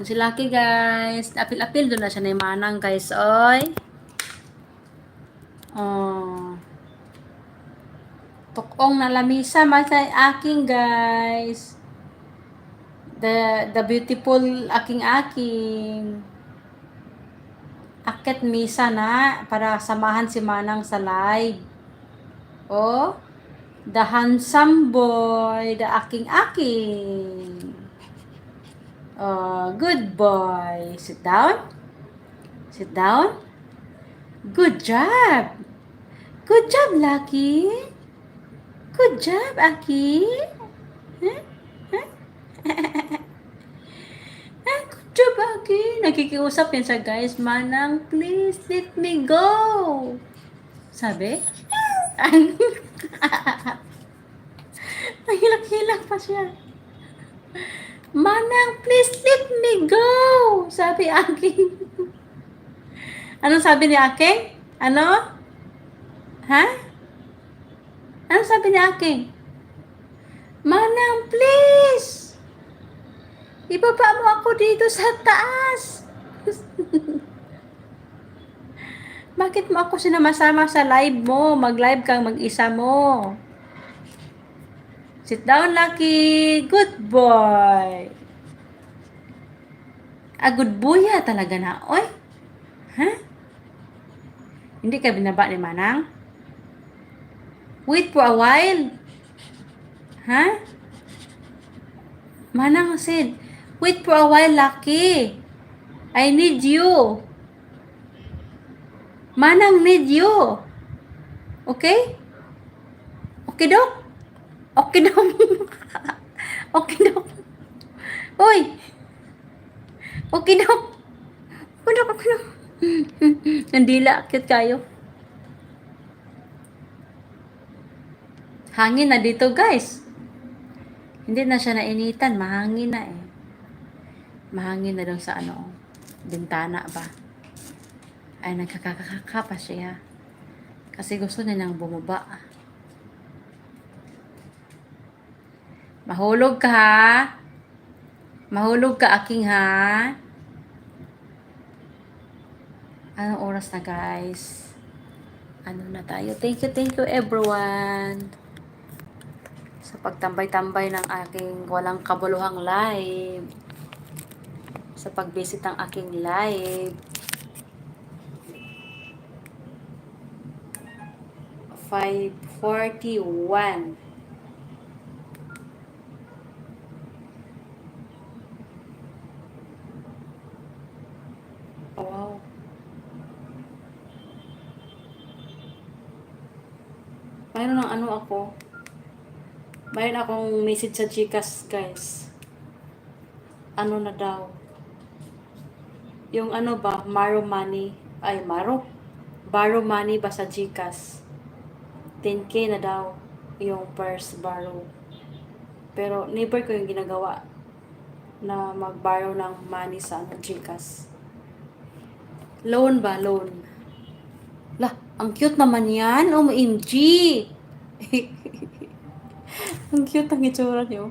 Si Lucky guys, apil-apil doon na siya ni Manang guys, oy. Oh. Tukong na lamisa masay aking guys. The beautiful aking. Akit misa na para samahan si Manang sa live. Oh, the handsome boy, the aking. Oh, good boy. Sit down. Sit down. Good job. Good job, Lucky. Good job, Aki. Huh? Huh? Good job, Aki. Nakikiusap yan siya, guys. Manang, please let me go. Sabi? Nahilak-hilak pa siya. Manang, please let me go. Sabi Aki. Anong sabi ni Aki? Ano? Ha? Anong sabi ni Aki? Manang, please! Ibaba mo ako dito sa taas. Bakit mo ako sinamasama sa live mo? Mag-live kang mag-isa mo. Sit down, Lucky. Good boy. Good boy talaga na. Oy? Ha? Hindi ka binaba ni Manang? Wait for a while. Ha? Manang said, wait for a while, Lucky. I need you. Manang need you. Okay? Okay, Dok? Okay, Dok. Okay, Dok. Uy. Okay, Dok. Okay, Dok. Okay, Dok. Nandila. Cute kayo. Hangin na dito, guys. Hindi na siya nainitan. Mahangin na eh. Mahangin na doon sa bintana ba. Ay, nagkakakaka pa siya. Kasi gusto niya nang bumaba. Mahulog ka, ha? Mahulog ka, aking, ha? Anong oras na, guys? Ano na tayo? Thank you, everyone. Sa pagtambay-tambay ng aking walang kabuluhang live. Sa pag-visit ng aking live. 5:41. Oh, wow. Mayroon ng ako. Mayroon akong message sa Gcash, guys. Ano na daw? Yung ba? Borrow money ba sa Gcash? 10K na daw yung first borrow. Pero never ko yung ginagawa na mag-borrow ng money sa Gcash. Loan ba? Loan. Lah, ang cute naman yan. OMG! Ang cute ang itsura niyo.